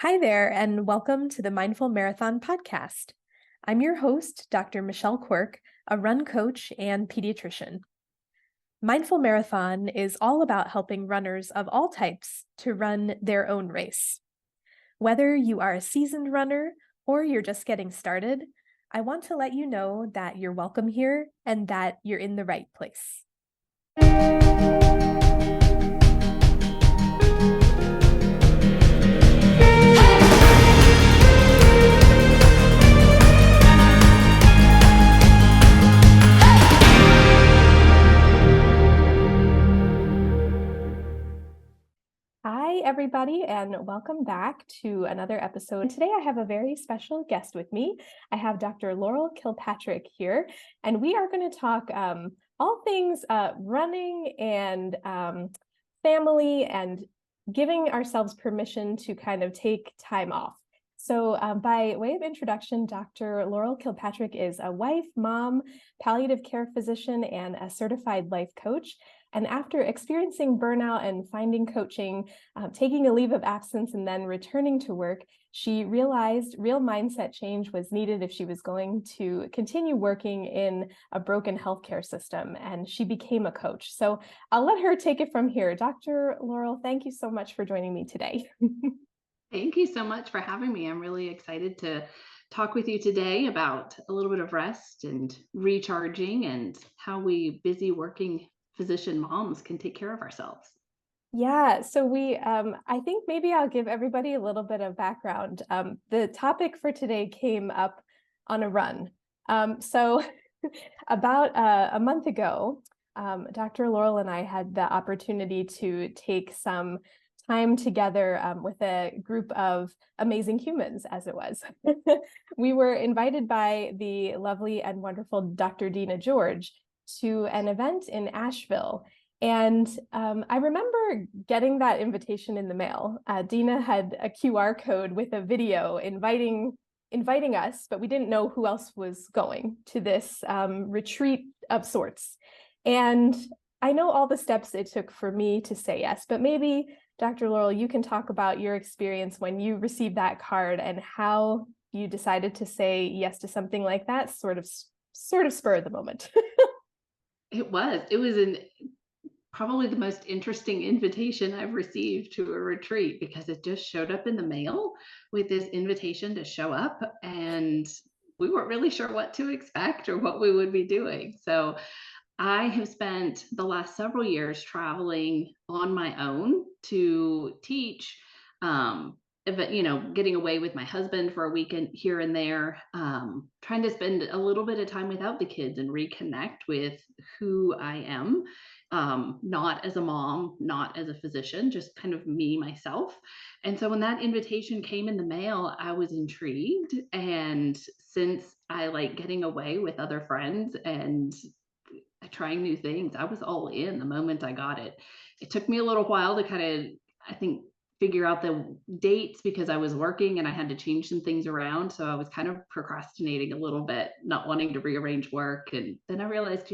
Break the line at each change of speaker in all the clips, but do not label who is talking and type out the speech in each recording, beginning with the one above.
Hi there, and welcome to the Mindful Marathon podcast. I'm your host, Dr. Michelle Quirk, a run coach and pediatrician. Mindful Marathon is all about helping runners of all types to run their own race. Whether you are a seasoned runner or you're just getting started, I want to let you know that you're welcome here and that you're in the right place. Hi, everybody, and welcome back to another episode. Today, I have a very special guest with me. I have Dr. Laurel Kilpatrick here, and we are going to talk all things running and family and giving ourselves permission to kind of take time off. So by way of introduction, Dr. Laurel Kilpatrick is a wife, mom, palliative care physician, and a certified life coach. And after experiencing burnout and finding coaching, taking a leave of absence and then returning to work, she realized real mindset change was needed if she was going to continue working in a broken healthcare system. And she became a coach. So I'll let her take it from here. Dr. Laurel, thank you so much for joining me today.
Thank you so much for having me. I'm really excited to talk with you today about a little bit of rest and recharging and how we busy working physician moms can take care of ourselves.
Yeah, so I think maybe I'll give everybody a little bit of background. The topic for today came up on a run. So about a month ago, Dr. Laurel and I had the opportunity to take some time together with a group of amazing humans, as it was. We were invited by the lovely and wonderful Dr. Dina George to an event in Asheville. And I remember getting that invitation in the mail. Dina had a QR code with a video inviting us, but we didn't know who else was going to this retreat of sorts. And I know all the steps it took for me to say yes, but maybe Dr. Laurel, you can talk about your experience when you received that card and how you decided to say yes to something like that, sort of spur of the moment.
It was probably the most interesting invitation I've received to a retreat because it just showed up in the mail with this invitation to show up, and we weren't really sure what to expect or what we would be doing. So I have spent the last several years traveling on my own to teach, but getting away with my husband for a weekend here and there, trying to spend a little bit of time without the kids and reconnect with who I am, not as a mom, not as a physician, just kind of me, myself. And so when that invitation came in the mail, I was intrigued. And since I like getting away with other friends and trying new things, I was all in the moment I got it. It took me a little while to kind of, I think, figure out the dates because I was working and I had to change some things around. So I was kind of procrastinating a little bit, not wanting to rearrange work. And then I realized,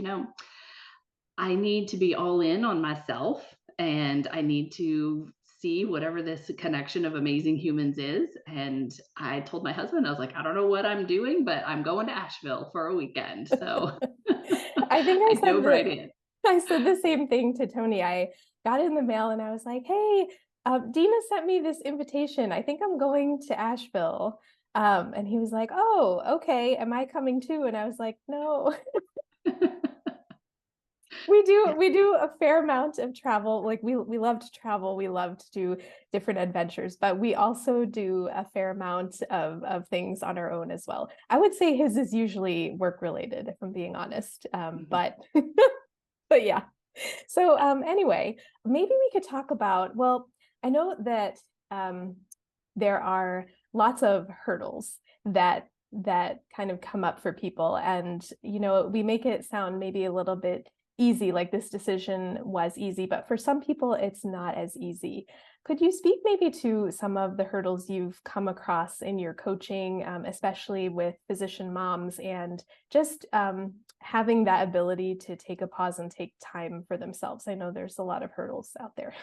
I need to be all in on myself and I need to see whatever this connection of amazing humans is. And I told my husband, I was like, I don't know what I'm doing, but I'm going to Asheville for a weekend. So
I think
I dove right in.
I said the same thing to Tony. I got it in the mail and I was like, hey, Dina sent me this invitation. I think I'm going to Asheville. And he was like, oh, okay. Am I coming too? And I was like, no. We do a fair amount of travel. Like we love to travel. We love to do different adventures, but we also do a fair amount of things on our own as well. I would say his is usually work related, if I'm being honest. But but yeah. So anyway, maybe we could talk about, well, I know that there are lots of hurdles that kind of come up for people. And, we make it sound maybe a little bit easy, like this decision was easy, but for some people, it's not as easy. Could you speak maybe to some of the hurdles you've come across in your coaching, especially with physician moms, and just having that ability to take a pause and take time for themselves? I know there's a lot of hurdles out there.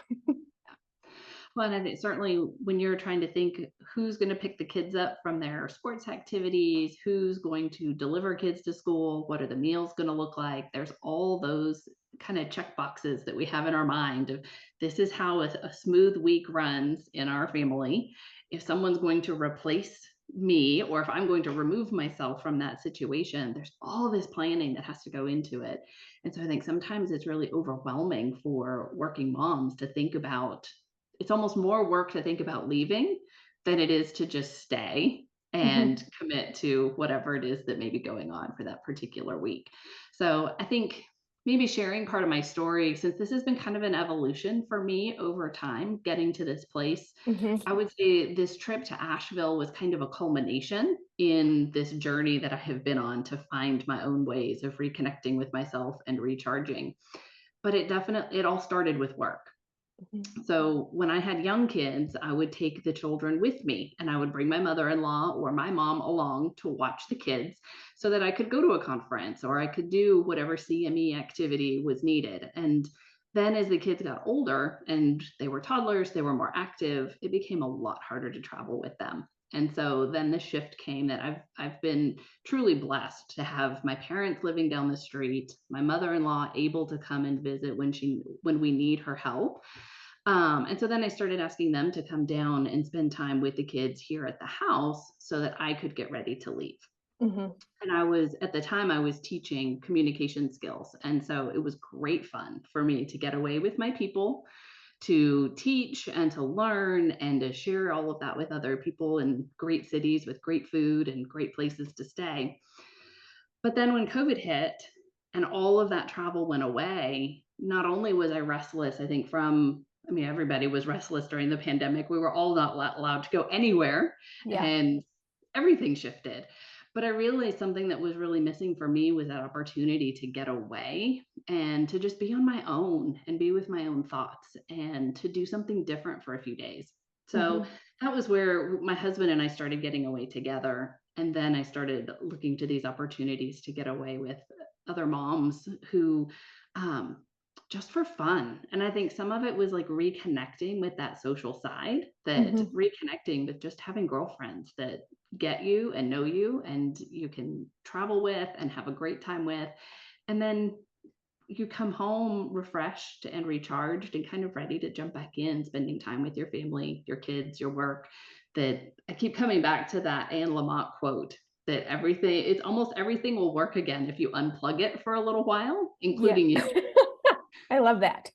Well, and I think certainly when you're trying to think who's going to pick the kids up from their sports activities, who's going to deliver kids to school, what are the meals going to look like? There's all those kind of check boxes that we have in our mind of this is how a smooth week runs in our family. If someone's going to replace me or if I'm going to remove myself from that situation, there's all this planning that has to go into it. And so I think sometimes it's really overwhelming for working moms to think about. It's almost more work to think about leaving than it is to just stay
Mhm,
and commit to whatever it is that may be going on for that particular week. So I think maybe sharing part of my story, since this has been kind of an evolution for me over time, getting to this place,
mhm,
I would say this trip to Asheville was kind of a culmination in this journey that I have been on to find my own ways of reconnecting with myself and recharging. But it all started with work.
mhm,
So when I had young kids, I would take the children with me and I would bring my mother-in-law or my mom along to watch the kids so that I could go to a conference or I could do whatever CME activity was needed. And then as the kids got older and they were toddlers, they were more active, it became a lot harder to travel with them. And so then the shift came that I've been truly blessed to have my parents living down the street, my mother-in-law able to come and visit when we need her help, and so then I started asking them to come down and spend time with the kids here at the house so that I could get ready to leave.
mhm,
And at the time, I was teaching communication skills. And so it was great fun for me to get away with my people, to teach and to learn and to share all of that with other people in great cities with great food and great places to stay. But then when COVID hit and all of that travel went away, not only was I restless, I think I mean, everybody was restless during the pandemic. We were all not allowed to go anywhere
yeah,
and everything shifted. But I realized something that was really missing for me was that opportunity to get away and to just be on my own and be with my own thoughts and to do something different for a few days. So
mhm,
that was where my husband and I started getting away together. And then I started looking to these opportunities to get away with other moms who, um, just for fun. And I think some of it was like reconnecting with that social side, that
mhm.
reconnecting with just having girlfriends that get you and know you and you can travel with and have a great time with. And then you come home refreshed and recharged and kind of ready to jump back in, spending time with your family, your kids, your work. That I keep coming back to that Anne Lamott quote that it's almost everything will work again if you unplug it for a little while,
Yeah.
including you.
I love that.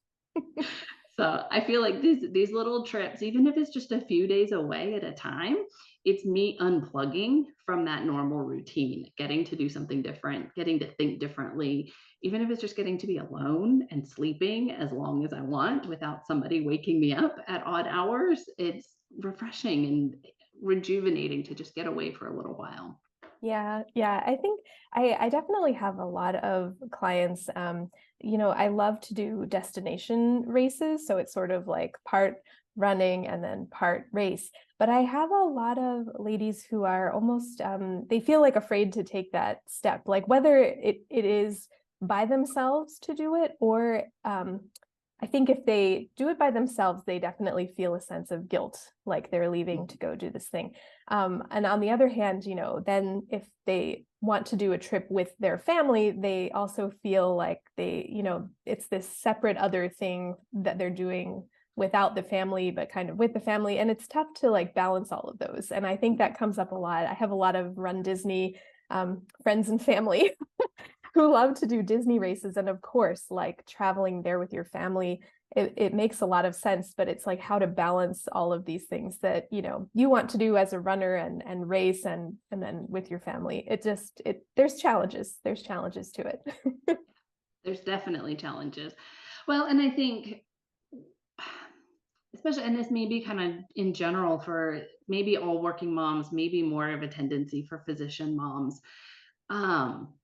So I feel like these little trips, even if it's just a few days away at a time, it's me unplugging from that normal routine, getting to do something different, getting to think differently, even if it's just getting to be alone and sleeping as long as I want without somebody waking me up at odd hours. It's refreshing and rejuvenating to just get away for a little while.
Yeah, yeah. I think I definitely have a lot of clients. I love to do destination races, so it's sort of like part running and then part race. But I have a lot of ladies who are almost they feel like afraid to take that step, like whether it is by themselves to do it or I think if they do it by themselves, they definitely feel a sense of guilt, like they're leaving to go do this thing. And on the other hand, then if they want to do a trip with their family, they also feel like it's this separate other thing that they're doing without the family, but kind of with the family. And it's tough to like balance all of those. And I think that comes up a lot. I have a lot of Run Disney friends and family who love to do Disney races. And of course, like traveling there with your family, it makes a lot of sense, but it's like how to balance all of these things that, you want to do as a runner and race and then with your family. There's challenges. There's challenges to it.
There's definitely challenges. Well, and I think especially, and this may be kind of in general for maybe all working moms, maybe more of a tendency for physician moms. Um,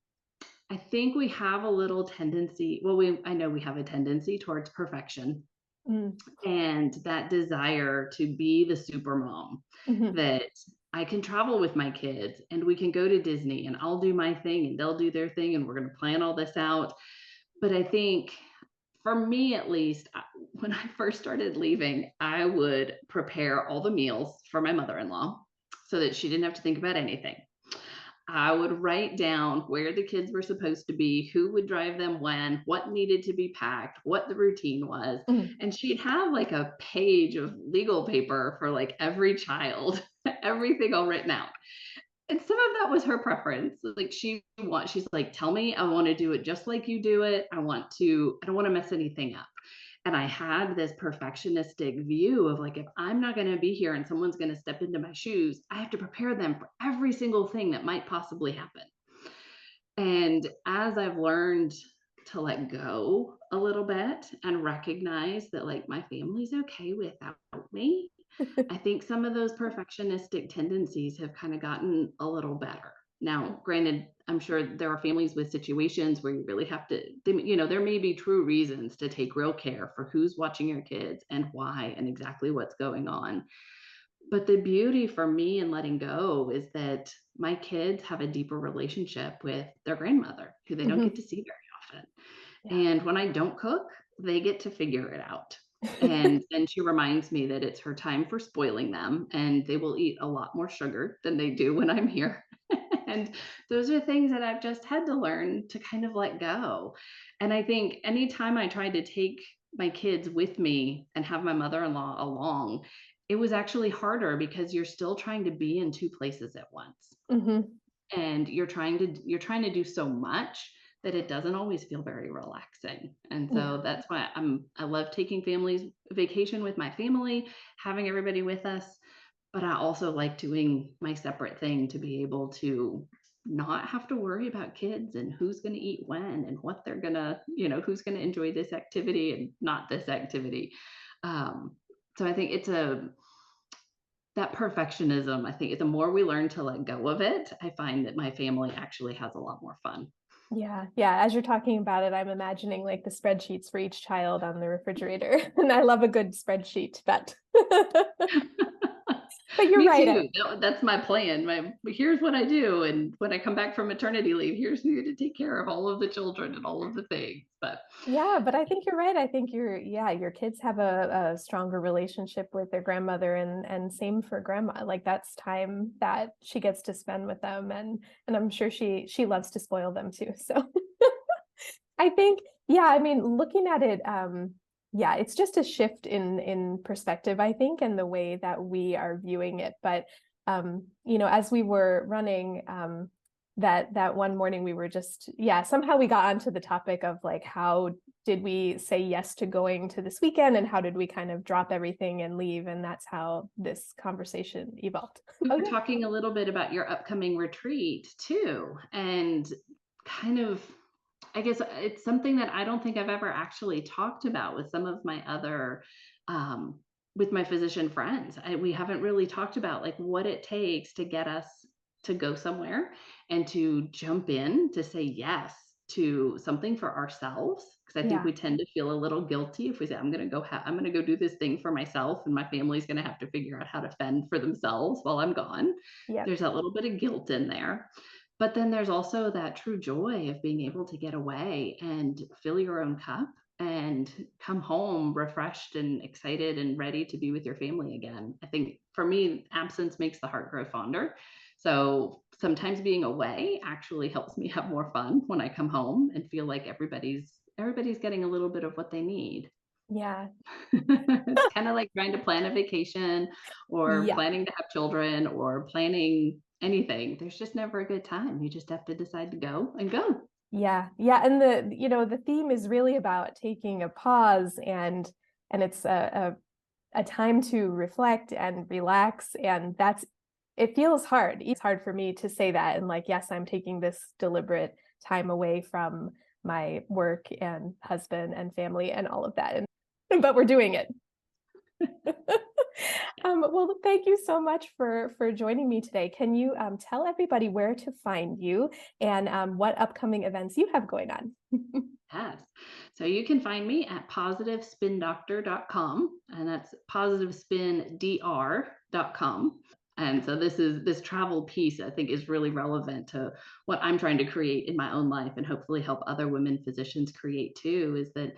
I think we have a little tendency, I know we have a tendency towards perfection
Mm,
and that desire to be the super mom
mhm,
that I can travel with my kids and we can go to Disney and I'll do my thing and they'll do their thing and we're going to plan all this out. But I think for me at least, when I first started leaving, I would prepare all the meals for my mother-in-law so that she didn't have to think about anything. I would write down where the kids were supposed to be, who would drive them when, what needed to be packed, what the routine was.
Mhm.
And she'd have like a page of legal paper for like every child, everything all written out. And some of that was her preference. Like she's like, tell me, I want to do it just like you do it. I don't want to mess anything up. And I had this perfectionistic view of like, if I'm not going to be here and someone's going to step into my shoes, I have to prepare them for every single thing that might possibly happen. And as I've learned to let go a little bit and recognize that like my family's okay without me, I think some of those perfectionistic tendencies have kind of gotten a little better. Now, granted, I'm sure there are families with situations where you really have to, there may be true reasons to take real care for who's watching your kids and why and exactly what's going on. But the beauty for me in letting go is that my kids have a deeper relationship with their grandmother, who they don't get
Mhm.
to see very often.
Yeah.
And when I don't cook, they get to figure it out. And then she reminds me that it's her time for spoiling them, and they will eat a lot more sugar than they do when I'm here. And those are things that I've just had to learn to kind of let go. And I think anytime I tried to take my kids with me and have my mother-in-law along, it was actually harder because you're still trying to be in two places at once.
Mhm.
And you're trying to do so much that it doesn't always feel very relaxing. And
Yeah.
so that's why I love taking families vacation with my family, having everybody with us, but I also like doing my separate thing to be able to not have to worry about kids and who's going to eat when and what they're going to, who's going to enjoy this activity and not this activity. Um, so I think that perfectionism, I think the more we learn to let go of it, I find that my family actually has a lot more fun.
Yeah. Yeah. As you're talking about it, I'm imagining like the spreadsheets for each child on the refrigerator. And I love a good spreadsheet, but but you're
Me
right.
too. That's my plan. Here's what I do, and when I come back from maternity leave, here's who to take care of all of the children and all of the things. But
Yeah, but I think you're right. I think your kids have a stronger relationship with their grandmother and same for grandma. Like that's time that she gets to spend with them and I'm sure she loves to spoil them too. So I think, yeah, I mean, looking at it, yeah, it's just a shift in perspective, I think, and the way that we are viewing it. But as we were running, that one morning we were just, yeah, somehow we got onto the topic of like how did we say yes to going to this weekend and how did we kind of drop everything and leave? And that's how this conversation evolved.
we
Oh
were
yeah.
talking a little bit about your upcoming retreat too, and kind of, I guess it's something that I don't think I've ever actually talked about with some of my other, um, with my physician friends. We haven't really talked about like what it takes to get us to go somewhere and to jump in to say yes to something for ourselves. Because I think
Yeah.
we tend to feel a little guilty if we say, I'm going to go do this thing for myself, and my family's going to have to figure out how to fend for themselves while I'm gone.
Yep.
There's that little bit of guilt in there. But then there's also that true joy of being able to get away and fill your own cup and come home refreshed and excited and ready to be with your family again. I think for me, absence makes the heart grow fonder. So sometimes being away actually helps me have more fun when I come home and feel like everybody's getting a little bit of what they need.
Yeah.
It's kind of like trying to plan a vacation or
Yeah.
planning to have children or planning anything. There's just never a good time. You just have to decide to go and go.
Yeah, yeah, and the theme is really about taking a pause and it's a time to reflect and relax, and that's it feels hard. It's hard for me to say that and like, yes, I'm taking this deliberate time away from my work and husband and family and all of that, and but we're doing it. Well, thank you so much for joining me today. Can you tell everybody where to find you and what upcoming events you have going on?
Yes. So you can find me at positivespindoctor.com, and that's positivespindr.com. And so this travel piece, I think, is really relevant to what I'm trying to create in my own life and hopefully help other women physicians create too, is that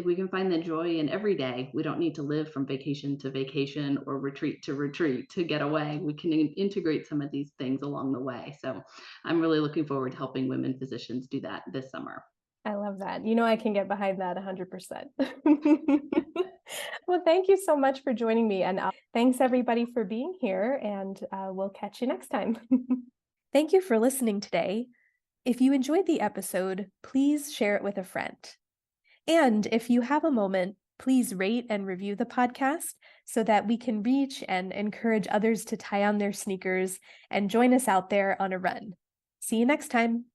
we can find the joy in every day. We don't need to live from vacation to vacation or retreat to retreat to get away. We can integrate some of these things along the way. So I'm really looking forward to helping women physicians do that this summer.
I love that. I can get behind that 100%. Well, thank you so much for joining me. And thanks everybody for being here. And we'll catch you next time. Thank you for listening today. If you enjoyed the episode, please share it with a friend. And if you have a moment, please rate and review the podcast so that we can reach and encourage others to tie on their sneakers and join us out there on a run. See you next time.